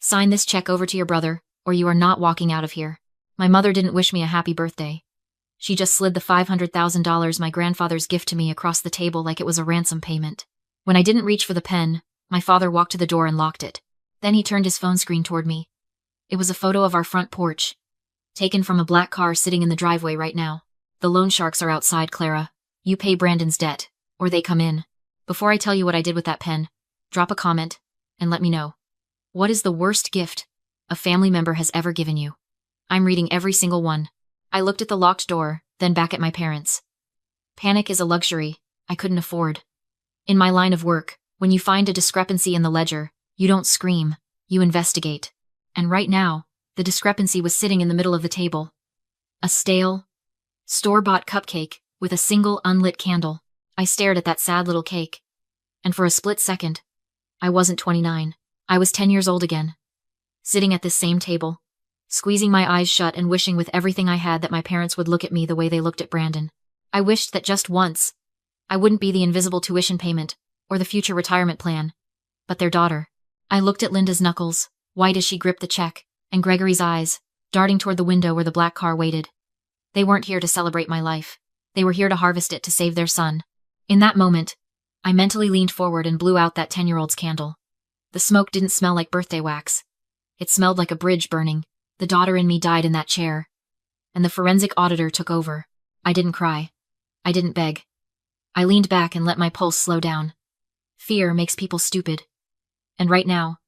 Sign this check over to your brother, or you are not walking out of here. My mother didn't wish me a happy birthday. She just slid the $500,000 my grandfather's gift to me across the table like it was a ransom payment. When I didn't reach for the pen, my father walked to the door and locked it. Then he turned his phone screen toward me. It was a photo of our front porch, taken from a black car sitting in the driveway right now. The loan sharks are outside, Clara. You pay Brandon's debt, or they come in. Before I tell you what I did with that pen, drop a comment, and let me know. What is the worst gift a family member has ever given you? I'm reading every single one. I looked at the locked door, then back at my parents. Panic is a luxury I couldn't afford. In my line of work, when you find a discrepancy in the ledger, you don't scream, you investigate. And right now, the discrepancy was sitting in the middle of the table. A stale, store-bought cupcake with a single unlit candle. I stared at that sad little cake. And for a split second, I wasn't 29. I was 10 years old again. Sitting at this same table, squeezing my eyes shut and wishing with everything I had that my parents would look at me the way they looked at Brandon. I wished that just once, I wouldn't be the invisible tuition payment or the future retirement plan, but their daughter. I looked at Linda's knuckles, white as she gripped the check, and Gregory's eyes, darting toward the window where the black car waited. They weren't here to celebrate my life. They were here to harvest it to save their son. In that moment, I mentally leaned forward and blew out that 10-year-old's candle. The smoke didn't smell like birthday wax. It smelled like a bridge burning. The daughter in me died in that chair. And the forensic auditor took over. I didn't cry. I didn't beg. I leaned back and let my pulse slow down. Fear makes people stupid. And right now,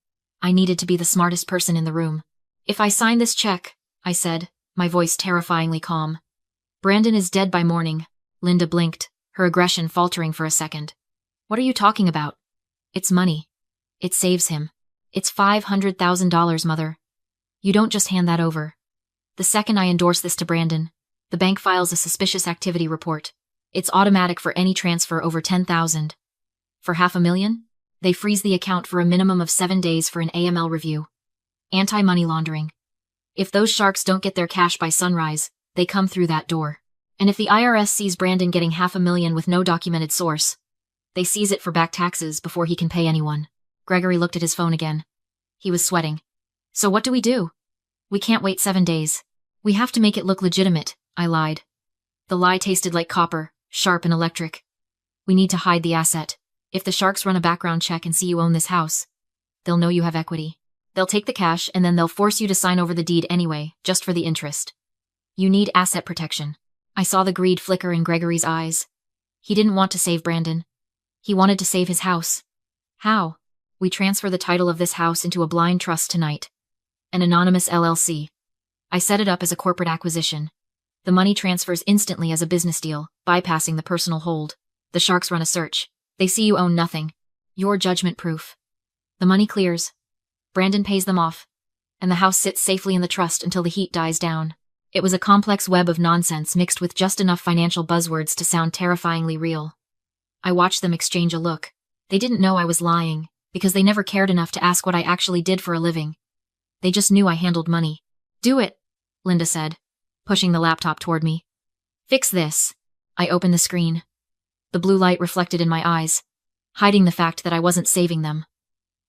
I needed to be the smartest person in the room. If I sign this check, I said, my voice terrifyingly calm. Brandon is dead by morning. Linda blinked, her aggression faltering for a second. What are you talking about? It's money. It saves him. It's $500,000, Mother. You don't just hand that over. The second I endorse this to Brandon, the bank files a suspicious activity report. It's automatic for any transfer over $10,000. For $500,000, they freeze the account for a minimum of 7 days for an AML review. Anti-money laundering. If those sharks don't get their cash by sunrise, they come through that door. And if the IRS sees Brandon getting $500,000 with no documented source, they seize it for back taxes before he can pay anyone. Gregory looked at his phone again. He was sweating. So what do? We can't wait 7 days. We have to make it look legitimate, I lied. The lie tasted like copper, sharp and electric. We need to hide the asset. If the sharks run a background check and see you own this house, they'll know you have equity. They'll take the cash and then they'll force you to sign over the deed anyway, just for the interest. You need asset protection. I saw the greed flicker in Gregory's eyes. He didn't want to save Brandon. He wanted to save his house. How? We transfer the title of this house into a blind trust tonight. An anonymous LLC. I set it up as a corporate acquisition. The money transfers instantly as a business deal, bypassing the personal hold. The sharks run a search. They see you own nothing. You're judgment proof. The money clears. Brandon pays them off. And the house sits safely in the trust until the heat dies down. It was a complex web of nonsense mixed with just enough financial buzzwords to sound terrifyingly real. I watched them exchange a look. They didn't know I was lying, because they never cared enough to ask what I actually did for a living. They just knew I handled money. Do it, Linda said, pushing the laptop toward me. Fix this. I opened the screen. The blue light reflected in my eyes, hiding the fact that I wasn't saving them.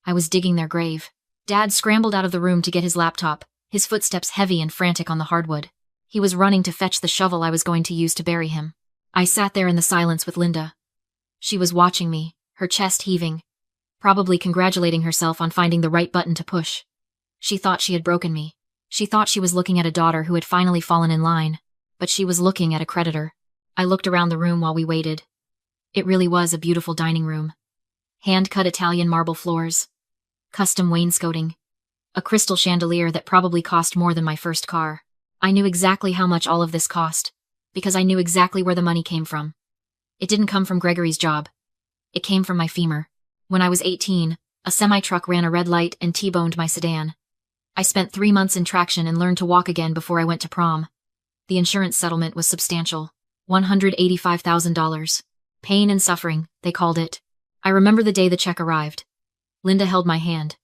I was digging their grave. Dad scrambled out of the room to get his laptop, his footsteps heavy and frantic on the hardwood. He was running to fetch the shovel I was going to use to bury him. I sat there in the silence with Linda. She was watching me, her chest heaving, probably congratulating herself on finding the right button to push. She thought she had broken me. She thought she was looking at a daughter who had finally fallen in line, but she was looking at a creditor. I looked around the room while we waited. It really was a beautiful dining room. Hand-cut Italian marble floors, custom wainscoting, a crystal chandelier that probably cost more than my first car. I knew exactly how much all of this cost, because I knew exactly where the money came from. It didn't come from Gregory's job. It came from my femur. When I was 18, a semi-truck ran a red light and T-boned my sedan. I spent 3 months in traction and learned to walk again before I went to prom. The insurance settlement was substantial. $185,000. Pain and suffering, they called it. I remember the day the check arrived. Linda held my hand.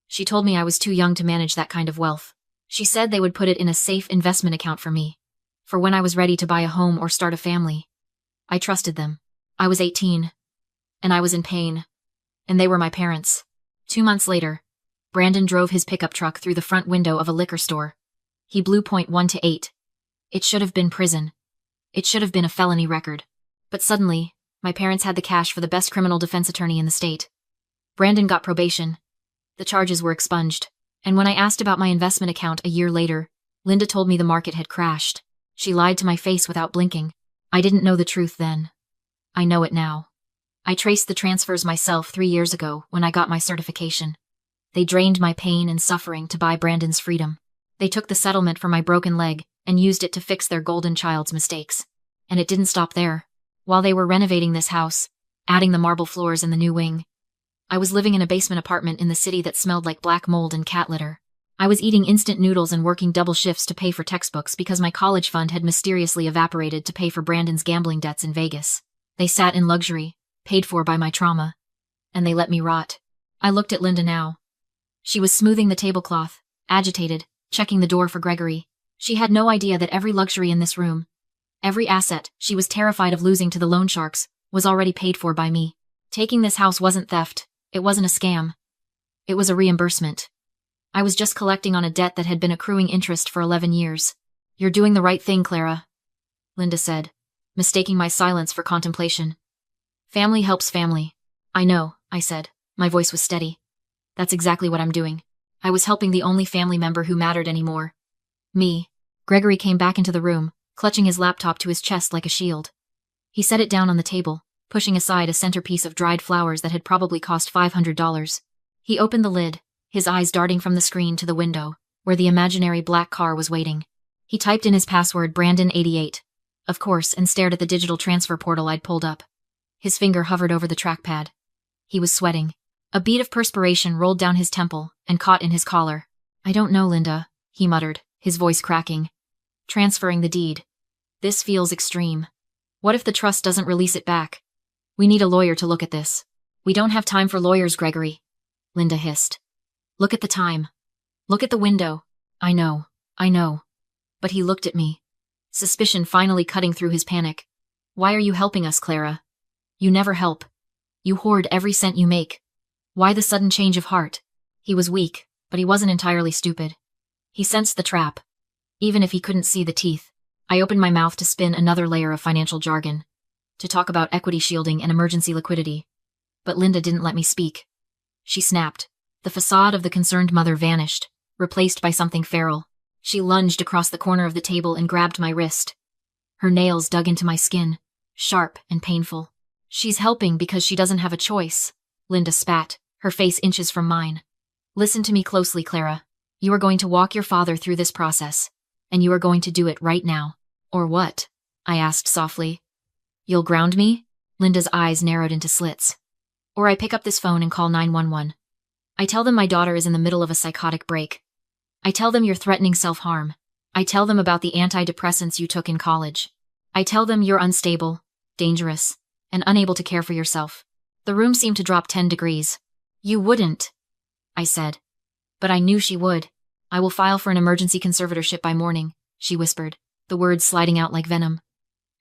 She told me I was too young to manage that kind of wealth. She said they would put it in a safe investment account for me, for when I was ready to buy a home or start a family. I trusted them. I was 18, and I was in pain, and they were my parents. 2 months later, Brandon drove his pickup truck through the front window of a liquor store. He blew point 1 to 8. It should have been prison. It should have been a felony record. But suddenly, my parents had the cash for the best criminal defense attorney in the state. Brandon got probation. The charges were expunged. And when I asked about my investment account a year later, Linda told me the market had crashed. She lied to my face without blinking. I didn't know the truth then. I know it now. I traced the transfers myself 3 years ago when I got my certification. They drained my pain and suffering to buy Brandon's freedom. They took the settlement for my broken leg and used it to fix their golden child's mistakes. And it didn't stop there. While they were renovating this house, adding the marble floors in the new wing, I was living in a basement apartment in the city that smelled like black mold and cat litter. I was eating instant noodles and working double shifts to pay for textbooks because my college fund had mysteriously evaporated to pay for Brandon's gambling debts in Vegas. They sat in luxury, paid for by my trauma. And they let me rot. I looked at Linda now. She was smoothing the tablecloth, agitated, checking the door for Gregory. She had no idea that every luxury in this room, every asset she was terrified of losing to the loan sharks, was already paid for by me. Taking this house wasn't theft. It wasn't a scam. It was a reimbursement. I was just collecting on a debt that had been accruing interest for 11 years. You're doing the right thing, Clara, Linda said, mistaking my silence for contemplation. Family helps family. I know, I said. My voice was steady. That's exactly what I'm doing. I was helping the only family member who mattered anymore. Me. Gregory came back into the room, clutching his laptop to his chest like a shield. He set it down on the table, pushing aside a centerpiece of dried flowers that had probably cost $500. He opened the lid, his eyes darting from the screen to the window, where the imaginary black car was waiting. He typed in his password Brandon88, of course, and stared at the digital transfer portal I'd pulled up. His finger hovered over the trackpad. He was sweating. A bead of perspiration rolled down his temple and caught in his collar. I don't know, Linda, he muttered, his voice cracking. Transferring the deed. This feels extreme. What if the trust doesn't release it back? We need a lawyer to look at this. We don't have time for lawyers, Gregory, Linda hissed. Look at the time. Look at the window. I know. But he looked at me, suspicion finally cutting through his panic. Why are you helping us, Clara? You never help. You hoard every cent you make. Why the sudden change of heart? He was weak, but he wasn't entirely stupid. He sensed the trap, even if he couldn't see the teeth. I opened my mouth to spin another layer of financial jargon, to talk about equity shielding and emergency liquidity. But Linda didn't let me speak. She snapped. The facade of the concerned mother vanished, replaced by something feral. She lunged across the corner of the table and grabbed my wrist. Her nails dug into my skin, sharp and painful. She's helping because she doesn't have a choice, Linda spat, her face inches from mine. Listen to me closely, Clara. You are going to walk your father through this process, and you are going to do it right now. Or what? I asked softly. You'll ground me? Linda's eyes narrowed into slits. Or I pick up this phone and call 911. I tell them my daughter is in the middle of a psychotic break. I tell them you're threatening self-harm. I tell them about the antidepressants you took in college. I tell them you're unstable, dangerous, and unable to care for yourself. The room seemed to drop 10 degrees. You wouldn't, I said. But I knew she would. I will file for an emergency conservatorship by morning, she whispered, the words sliding out like venom.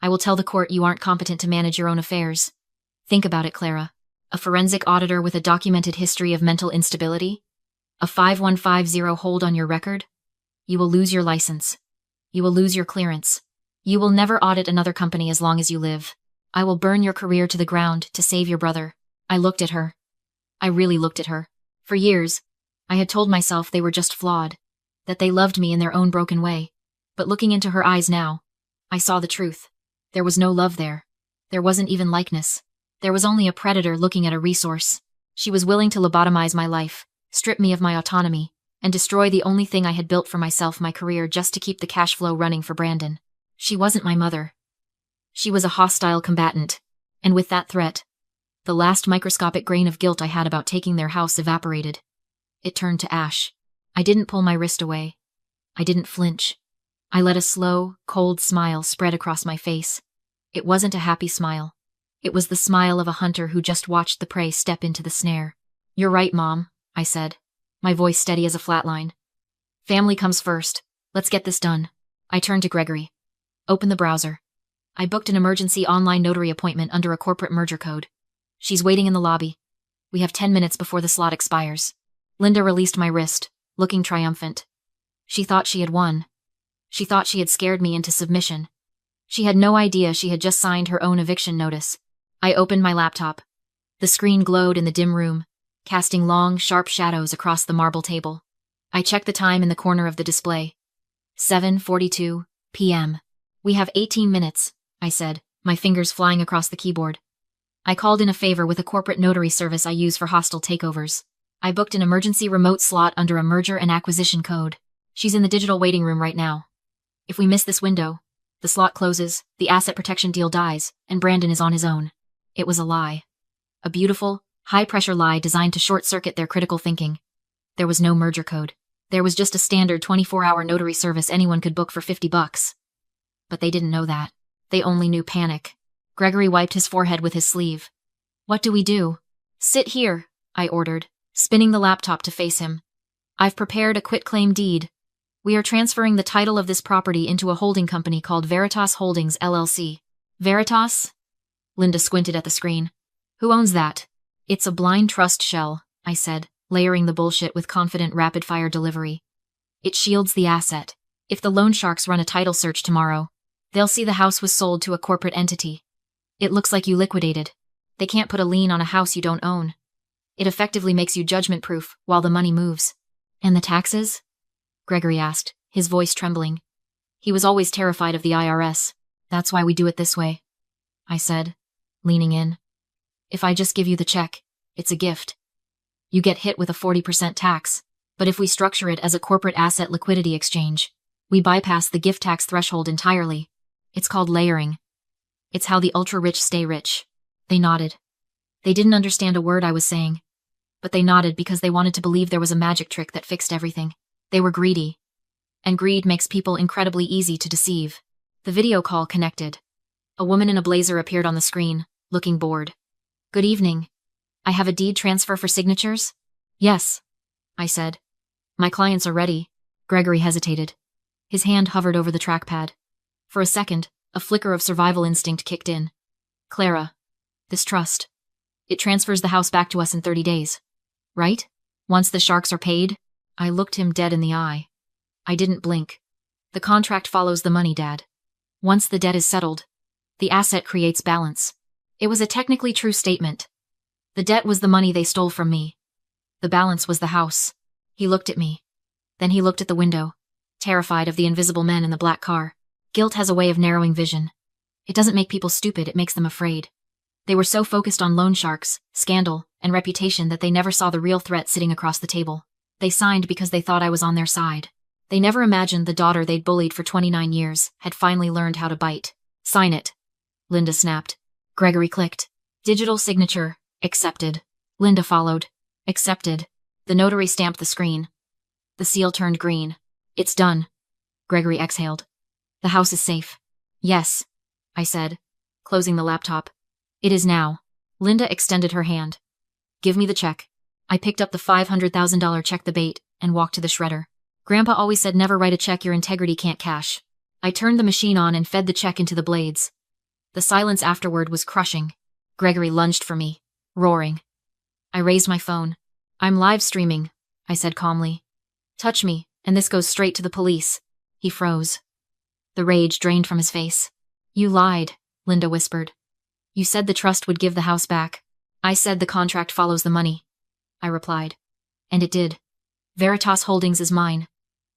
I will tell the court you aren't competent to manage your own affairs. Think about it, Clara. A forensic auditor with a documented history of mental instability? A 5150 hold on your record? You will lose your license. You will lose your clearance. You will never audit another company as long as you live. I will burn your career to the ground to save your brother. I looked at her. I really looked at her. For years, I had told myself they were just flawed, that they loved me in their own broken way. But looking into her eyes now, I saw the truth. There was no love there. There wasn't even likeness. There was only a predator looking at a resource. She was willing to lobotomize my life, strip me of my autonomy, and destroy the only thing I had built for myself, my career, just to keep the cash flow running for Brandon. She wasn't my mother. She was a hostile combatant, and with that threat, the last microscopic grain of guilt I had about taking their house evaporated. It turned to ash. I didn't pull my wrist away. I didn't flinch. I let a slow, cold smile spread across my face. It wasn't a happy smile. It was the smile of a hunter who just watched the prey step into the snare. You're right, Mom, I said, my voice steady as a flatline. Family comes first. Let's get this done. I turned to Gregory. Open the browser. I booked an emergency online notary appointment under a corporate merger code. She's waiting in the lobby. We have 10 minutes before the slot expires. Linda released my wrist, looking triumphant. She thought she had won. She thought she had scared me into submission. She had no idea she had just signed her own eviction notice. I opened my laptop. The screen glowed in the dim room, casting long, sharp shadows across the marble table. I checked the time in the corner of the display. 7:42 p.m. We have 18 minutes, I said, my fingers flying across the keyboard. I called in a favor with a corporate notary service I use for hostile takeovers. I booked an emergency remote slot under a merger and acquisition code. She's in the digital waiting room right now. If we miss this window, the slot closes, the asset protection deal dies, and Brandon is on his own. It was a lie. A beautiful, high-pressure lie designed to short-circuit their critical thinking. There was no merger code. There was just a standard 24-hour notary service anyone could book for $50. But they didn't know that. They only knew panic. Gregory wiped his forehead with his sleeve. What do we do? Sit here, I ordered, spinning the laptop to face him. I've prepared a quitclaim deed. We are transferring the title of this property into a holding company called Veritas Holdings, LLC. Veritas? Linda squinted at the screen. Who owns that? It's a blind trust shell, I said, layering the bullshit with confident rapid-fire delivery. It shields the asset. If the loan sharks run a title search tomorrow, they'll see the house was sold to a corporate entity. It looks like you liquidated. They can't put a lien on a house you don't own. It effectively makes you judgment-proof while the money moves. And the taxes? Gregory asked, his voice trembling. He was always terrified of the IRS. That's why we do it this way, I said, leaning in. If I just give you the check, it's a gift. You get hit with a 40% tax, but if we structure it as a corporate asset liquidity exchange, we bypass the gift tax threshold entirely. It's called layering. It's how the ultra-rich stay rich. They nodded. They didn't understand a word I was saying, but they nodded because they wanted to believe there was a magic trick that fixed everything. They were greedy. And greed makes people incredibly easy to deceive. The video call connected. A woman in a blazer appeared on the screen, looking bored. Good evening. I have a deed transfer for signatures? Yes, I said. My clients are ready. Gregory hesitated. His hand hovered over the trackpad. For a second, a flicker of survival instinct kicked in. Clara, this trust. It transfers the house back to us in 30 days. Right? Once the sharks are paid? I looked him dead in the eye. I didn't blink. The contract follows the money, Dad. Once the debt is settled, the asset creates balance. It was a technically true statement. The debt was the money they stole from me. The balance was the house. He looked at me. Then he looked at the window, terrified of the invisible men in the black car. Guilt has a way of narrowing vision. It doesn't make people stupid, it makes them afraid. They were so focused on loan sharks, scandal, and reputation that they never saw the real threat sitting across the table. They signed because they thought I was on their side. They never imagined the daughter they'd bullied for 29 years had finally learned how to bite. Sign it. Linda snapped. Gregory clicked. Digital signature. Accepted. Linda followed. Accepted. The notary stamped the screen. The seal turned green. It's done. Gregory exhaled. The house is safe. Yes, I said, closing the laptop. It is now. Linda extended her hand. Give me the check. I picked up the $500,000 check, the bait, and walked to the shredder. Grandpa always said never write a check your integrity can't cash. I turned the machine on and fed the check into the blades. The silence afterward was crushing. Gregory lunged for me, roaring. I raised my phone. I'm live streaming, I said calmly. Touch me, and this goes straight to the police. He froze. The rage drained from his face. You lied, Linda whispered. You said the trust would give the house back. I said the contract follows the money, I replied. And it did. Veritas Holdings is mine.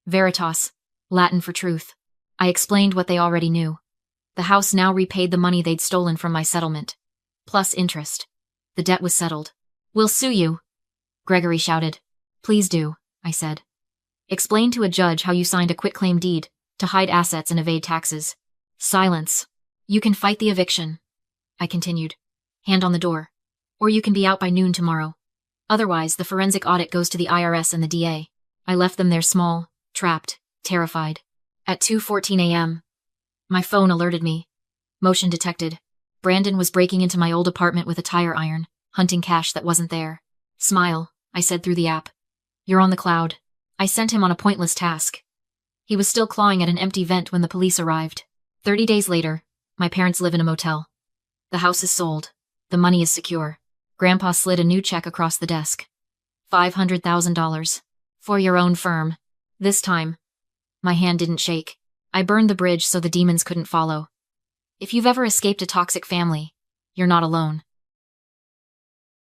Veritas, Latin for truth. I explained what they already knew. The house now repaid the money they'd stolen from my settlement. Plus interest. The debt was settled. We'll sue you, Gregory shouted. Please do, I said. Explain to a judge how you signed a quitclaim deed to hide assets and evade taxes. Silence. You can fight the eviction, I continued. Hand on the door. Or you can be out by noon tomorrow. Otherwise, the forensic audit goes to the IRS and the DA. I left them there small, trapped, terrified. At 2:14 a.m., my phone alerted me. Motion detected. Brandon was breaking into my old apartment with a tire iron, hunting cash that wasn't there. Smile, I said through the app. You're on the cloud. I sent him on a pointless task. He was still clawing at an empty vent when the police arrived. 30 days later, my parents live in a motel. The house is sold. The money is secure. Grandpa slid a new check across the desk. $500,000. For your own firm. This time. My hand didn't shake. I burned the bridge so the demons couldn't follow. If you've ever escaped a toxic family, you're not alone.